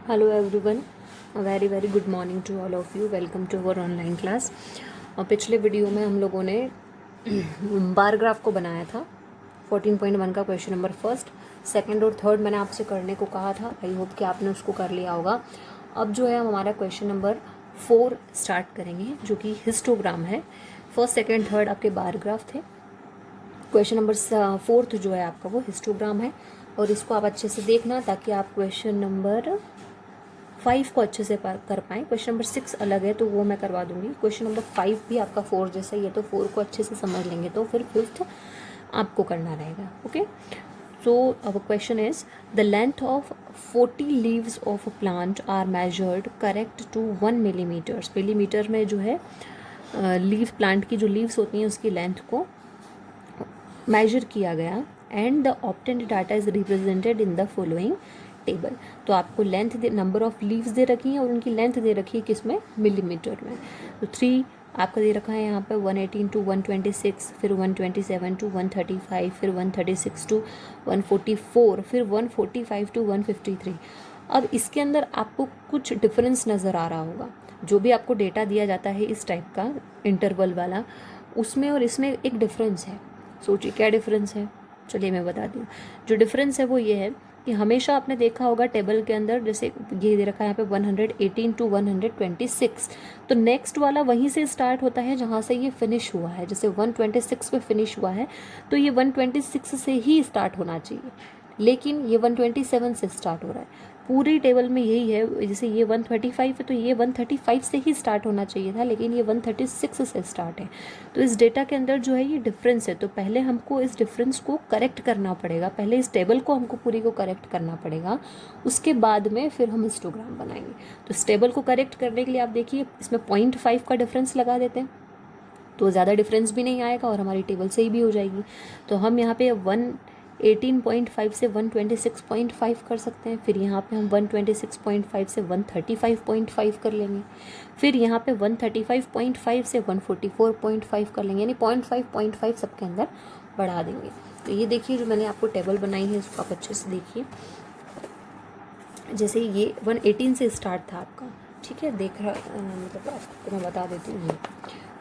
Hello everyone, a very good morning to all of you. Welcome to our online class. पिछले video में हम लोगों ने bar graph को बनाया था 14.1 का क्वेश्चन नंबर फर्स्ट, सेकंड और थर्ड मैंने आपसे करने को कहा था. आई होप कि आपने उसको कर लिया होगा. अब जो है हम हमारा क्वेश्चन नंबर 4 स्टार्ट करेंगे जो कि हिस्टोग्राम है. फर्स्ट सेकंड थर्ड आपके बार ग्राफ थे. क्वेश्चन नंबर फोर्थ जो है आपका वो हिस्टोग्राम है और इसको आप अच्छे से देखना ताकि आप क्वेश्चन नंबर 5 को अच्छे से कर पाएँ. क्वेश्चन नंबर 6 अलग है तो वो मैं करवा दूंगी. क्वेश्चन नंबर 5 भी आपका 4 जैसा ही है तो 4 को अच्छे से समझ लेंगे तो फिर 5th आपको करना रहेगा. Okay, so our question is the length of 40 leaves of a plant are measured correct to 1 millimetres. Millimetre में जो है लीव प्लांट की जो लीव्स होती हैं उसकी लेंथ को मेजर किया गया and the obtained data is represented in the following table. तो आपको लेंथ नंबर ऑफ लीव्स दे रखी हैं और उनकी लेंथ दे रखी है किस में, मिलीमीटर में. तो 3 आपका दे रखा है यहाँ पे 118 टू 126, फिर 127 टू 135, फिर 136 टू 144, फिर 145 टू 153. अब इसके अंदर आपको कुछ डिफरेंस नज़र आ रहा होगा. जो भी आपको डेटा दिया जाता है इस टाइप का इंटरवल वाला, उसमें और इसमें एक डिफरेंस है. सोचिए क्या डिफरेंस है. चलिए मैं बता दूँ. जो डिफरेंस है वो ये है कि हमेशा आपने देखा होगा टेबल के अंदर जैसे ये दे रखा है यहाँ पे 118 टू 126, तो नेक्स्ट वाला वहीं से स्टार्ट होता है जहाँ से ये फिनिश हुआ है. जैसे 126 पे फिनिश हुआ है तो ये 126 से ही स्टार्ट होना चाहिए, लेकिन ये 127 से स्टार्ट हो रहा है. पूरी टेबल में यही है. जैसे ये 135 है तो ये 135 से ही स्टार्ट होना चाहिए था, लेकिन ये 136 से स्टार्ट है. तो इस डेटा के अंदर जो है ये डिफरेंस है. तो पहले हमको इस डिफरेंस को करेक्ट करना पड़ेगा. पहले इस टेबल को हमको पूरी को करेक्ट करना पड़ेगा, उसके बाद में फिर हम हिस्टोग्राम बनाएंगे. तो इस टेबल को करेक्ट करने के लिए आप देखिए इसमें 0.5 का डिफरेंस लगा देते हैं तो ज़्यादा डिफरेंस भी नहीं आएगा और हमारी टेबल सही भी हो जाएगी. तो हम यहाँ पे 118.5 से 126.5 कर सकते हैं. फिर यहाँ पे हम 126.5 से 135.5 कर लेंगे. फिर यहाँ पे 135.5 से 144.5 कर लेंगे, यानी 0.5 सबके अंदर बढ़ा देंगे. तो ये देखिए जो मैंने आपको टेबल बनाई है इसको आप अच्छे से देखिए. जैसे ये 118 से स्टार्ट था आपका, ठीक है, देख रहा मतलब आपको मैं बता देती हूँ.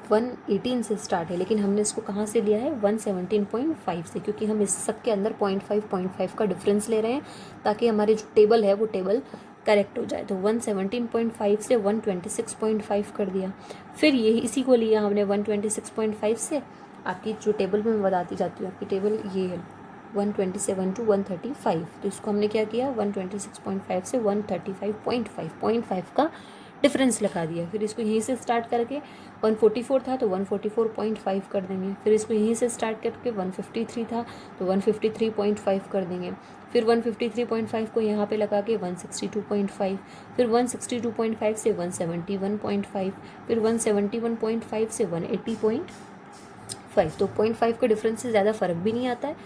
118 से स्टार्ट है लेकिन हमने इसको कहाँ से लिया है, 117.5 से, क्योंकि हम इस सब के अंदर 0.5 का डिफरेंस ले रहे हैं ताकि हमारी जो टेबल है वो टेबल करेक्ट हो जाए. तो 117.5 से 126.5 कर दिया. फिर ये इसी को लिया हमने 126.5 से. आपकी जो टेबल में मैं बताती जाती हूँ, आपकी टेबल ये है 127 टू 135. तो इसको हमने क्या किया, 126.5 से 135.5 का डिफरेंस लगा दिया. फिर इसको यहीं से स्टार्ट करके 144 था तो 144.5 कर देंगे. फिर इसको यहीं से स्टार्ट करके 153 था तो 153.5 कर देंगे. फिर 153.5 को यहाँ पे लगा के 162.5, फिर 162.5 से 171.5, फिर 171.5 से 180.5. तो 0.5 के डिफरेंस से ज़्यादा फ़र्क भी नहीं आता है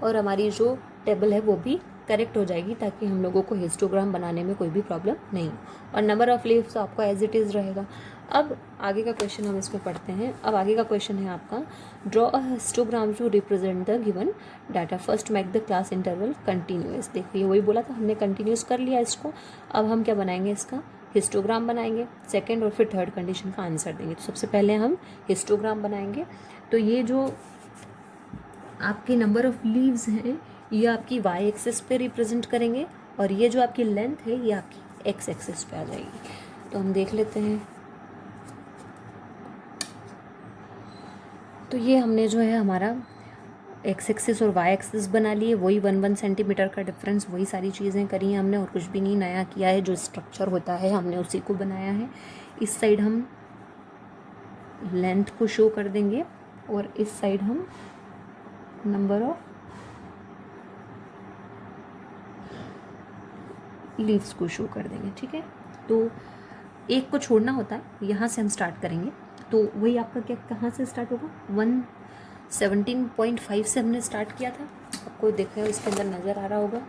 और हमारी जो टेबल है वो भी करेक्ट हो जाएगी ताकि हम लोगों को हिस्टोग्राम बनाने में कोई भी प्रॉब्लम नहीं हो. और नंबर ऑफ लीव्स आपका एज इट इज़ रहेगा. अब आगे का क्वेश्चन हम इसमें पढ़ते हैं. अब आगे का क्वेश्चन है आपका, draw a histogram to represent the given data. First make the class interval continuous. देखिए वही बोला था हमने, कंटिन्यूस कर लिया इसको. अब हम क्या बनाएंगे, इसका हिस्टोग्राम बनाएंगे. सेकेंड और फिर थर्ड कंडीशन का आंसर देंगे. तो सबसे पहले हम हिस्टोग्राम बनाएंगे. तो ये जो आपके नंबर ऑफ लीव्स हैं ये आपकी वाई एक्सिस पे रिप्रेजेंट करेंगे और ये जो आपकी लेंथ है ये आपकी एक्स एक्सिस पे आ जाएगी. तो हम देख लेते हैं. तो ये हमने जो है हमारा एक्स एक्सिस और वाई एक्सिस बना लिए. वही 1 सेंटीमीटर का डिफरेंस, वही सारी चीज़ें करी हैं हमने और कुछ भी नहीं नया किया है. जो स्ट्रक्चर होता है हमने उसी को बनाया है. इस साइड हम लेंथ को शो कर देंगे और इस साइड हम नंबर ऑफ लीव्स को शो कर देंगे. ठीक है, तो एक को छोड़ना होता है. यहाँ से हम स्टार्ट करेंगे तो वही आपका क्या कहाँ से स्टार्ट होगा, 117.5 से हमने स्टार्ट किया था. आपको देख रहे हो इसके अंदर नज़र आ रहा होगा.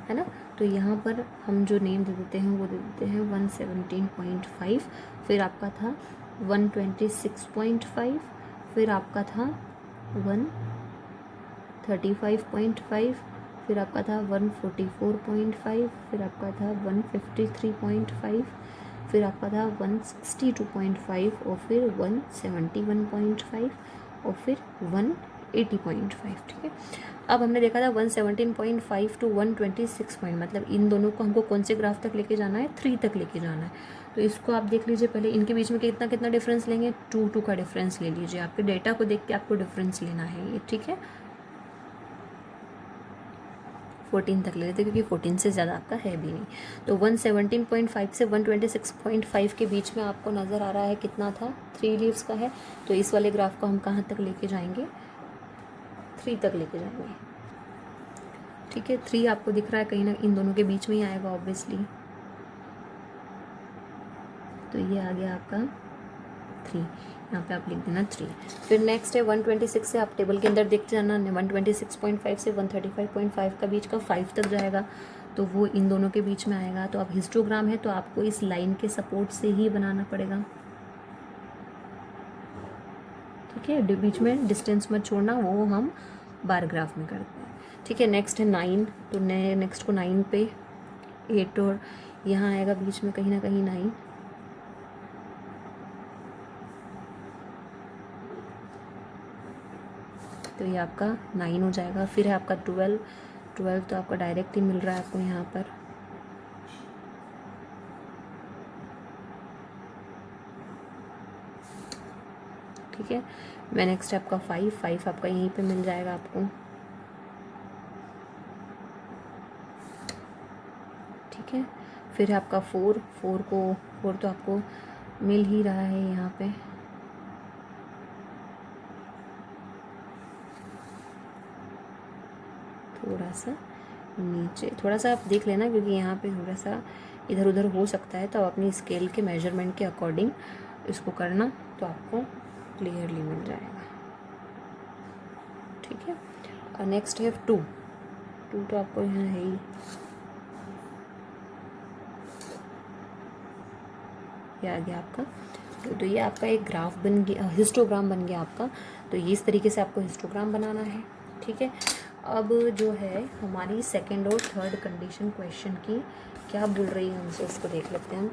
है ना. तो यहाँ पर हम जो नेम दे देते हैं वो दे देते हैं 117.5. फिर आपका था 126.5, फिर आपका था 135.5, फिर आपका था 144.5, फिर आपका था 153.5, फिर आपका था 162.5, और फिर 171.5, और फिर 180.5। ठीक है, अब हमने देखा था 117.5 टू 126 पॉइंट, मतलब इन दोनों को हमको कौन से ग्राफ तक लेके जाना है, 3 तक लेके जाना है। तो इसको आप देख लीजिए पहले, इनके बीच में कितना कितना डिफरेंस लेंगे, 2 का डिफरेंस ले लीजिए। आपके डेटा को देख के आपको डिफरेंस लेना है ये, ठीक है। 14 तक ले लेते क्योंकि 14 से ज़्यादा आपका है भी नहीं। तो 117.5 से 126.5 के बीच में आपको नज़र आ रहा है कितना था, 3 लीव्स का है। तो इस वाले ग्राफ को हम कहाँ तक लेके जाएंगे, 3 तक लेके जाएंगे। ठीक है, 3 आपको दिख रहा है कहीं ना, इन दोनों के बीच में ही आएगा ऑब्वियसली। तो ये आ गया आपका 3, यहाँ पे आप लिख देना 3। फिर नेक्स्ट है 126 से, आप टेबल के अंदर देखते जाना, 126.5 से 135.5 का बीच का 5 तक जाएगा, तो वो इन दोनों के बीच में आएगा। तो अब हिस्टोग्राम है तो आपको इस लाइन के सपोर्ट से ही बनाना पड़ेगा। ठीक है, बीच में डिस्टेंस मत छोड़ना, वो हम बार ग्राफ में करते हैं। ठीक है, नेक्स्ट है 9, तो नेक्स्ट को 9 पे 8, और यहाँ आएगा बीच में कहीं ना कहीं 9। तो ये आपका 9 हो जाएगा। फिर है आपका 12 तो आपका डायरेक्ट ही मिल रहा है आपको यहाँ पर। ठीक है, मैं नेक्स्ट आपका 5 आपका यहीं पे मिल जाएगा आपको। ठीक है, फिर है आपका 4 तो आपको मिल ही रहा है यहाँ पे। थोड़ा सा नीचे, थोड़ा सा आप देख लेना क्योंकि यहाँ पे थोड़ा सा इधर उधर हो सकता है, तो आप अपनी स्केल के मेजरमेंट के अकॉर्डिंग इसको करना, तो आपको क्लियरली मिल जाएगा। ठीक है, और नेक्स्ट है 2 तो आपको यहाँ है ही, ये आ गया आपका। तो ये आपका एक ग्राफ बन गया, हिस्टोग्राम बन गया आपका। तो ये इस तरीके से आपको हिस्टोग्राम बनाना है। ठीक है, अब जो है हमारी सेकंड और थर्ड कंडीशन क्वेश्चन की क्या बोल रही है हमसे, उसको देख लेते हैं हम।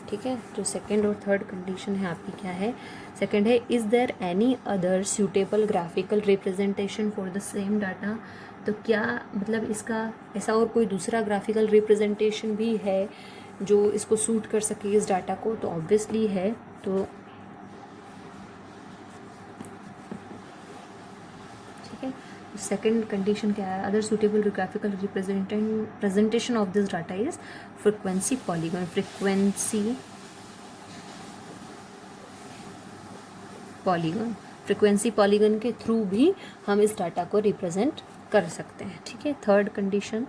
ठीक है, जो सेकंड और थर्ड कंडीशन है आपकी क्या है, सेकंड है is there any other suitable graphical representation for the same data. तो क्या मतलब इसका ऐसा और कोई दूसरा ग्राफिकल रिप्रेजेंटेशन भी है जो इसको सूट कर सके इस डाटा को, तो ऑब्वियसली है। तो ठीक है, सेकेंड कंडीशन क्या है, other suitable graphical representation of this data is frequency polygon. Frequency polygon के थ्रू भी हम इस डाटा को रिप्रेजेंट कर सकते हैं। ठीक है, थर्ड कंडीशन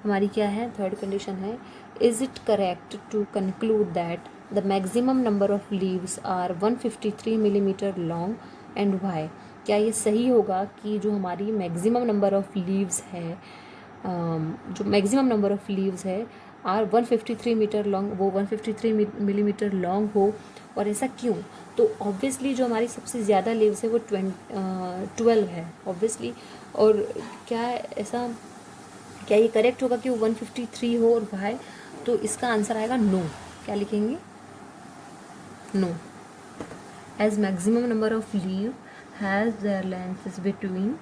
हमारी क्या है, थर्ड कंडीशन है is it correct to conclude that the maximum number of leaves are 153 millimetre long and why. क्या ये सही होगा कि जो हमारी मैक्सिमम नंबर ऑफ लीव्स है, जो मैक्सिमम नंबर ऑफ लीव्स है आर 153 मीटर लॉन्ग, वो 153 मिलीमीटर लॉन्ग हो, और ऐसा क्यों? तो ऑब्वियसली जो हमारी सबसे ज़्यादा लीव्स है वो 12 है ऑब्वियसली। और क्या ऐसा, क्या ये करेक्ट होगा कि वो 153 हो और वाई? तो इसका आंसर आएगा नो। क्या लिखेंगे, no. As maximum number of leave has their length is between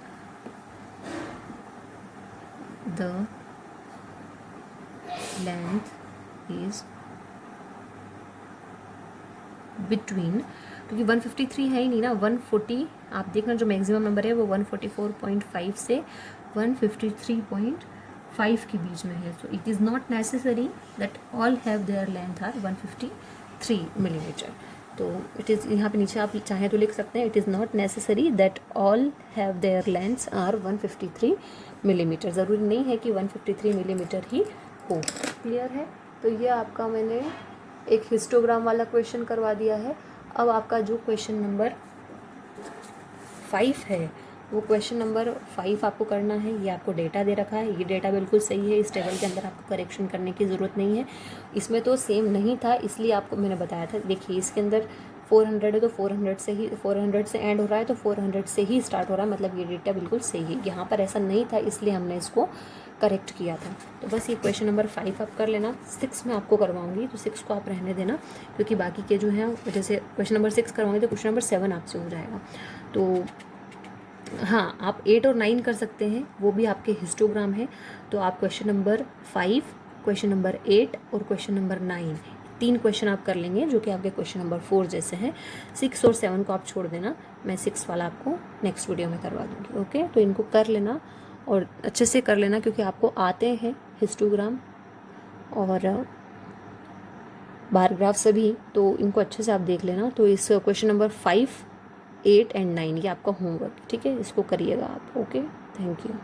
the length is between, क्योंकि 153 है ही नहीं ना, 140 आप देखना जो मैक्सिमम नंबर है वो 144.5 से 153.5 के बीच में है। So it is not necessary that all have their length are 153 millimetre. तो इट इज़, यहाँ पे नीचे आप चाहें तो लिख सकते हैं, it is not necessary that all have their lengths are 153 millimetre. ज़रूरी नहीं है कि 153 मिलीमीटर ही हो। क्लियर है? तो ये आपका मैंने एक हिस्टोग्राम वाला क्वेश्चन करवा दिया है। अब आपका जो क्वेश्चन नंबर 5 है, वो क्वेश्चन नंबर 5 आपको करना है। ये आपको डेटा दे रखा है, ये डेटा बिल्कुल सही है, इस टेबल के अंदर आपको करेक्शन करने की ज़रूरत नहीं है। इसमें तो सेम नहीं था इसलिए आपको मैंने बताया था। देखिए इसके अंदर 400 है तो 400 से एंड हो रहा है, तो 400 से ही स्टार्ट हो रहा है, मतलब ये डेटा बिल्कुल सही है। यहाँ पर ऐसा नहीं था, इसलिए हमने इसको करेक्ट किया था। तो बस ये क्वेश्चन नंबर 5 आप कर लेना। 6 में आपको करवाऊंगी, तो 6 को आप रहने देना, क्योंकि बाकी के जो हैं, जैसे क्वेश्चन नंबर 6 करवाऊंगी तो क्वेश्चन नंबर 7 आपसे हो जाएगा। तो हाँ, आप 8 और 9 कर सकते हैं, वो भी आपके हिस्टोग्राम है। तो आप क्वेश्चन नंबर 5, क्वेश्चन नंबर 8 और क्वेश्चन नंबर 9, 3 क्वेश्चन आप कर लेंगे, जो कि आपके क्वेश्चन नंबर 4 जैसे हैं। 6 और 7 को आप छोड़ देना, मैं 6 वाला आपको नेक्स्ट वीडियो में करवा दूँगी। ओके, तो इनको कर लेना और अच्छे से कर लेना, क्योंकि आपको आते हैं हिस्टोग्राम और बार ग्राफ सभी, तो इनको अच्छे से आप देख लेना। तो इस क्वेश्चन नंबर 5, 8 एंड 9 ये आपका होमवर्क, ठीक है, इसको करिएगा आप। Okay, thank you.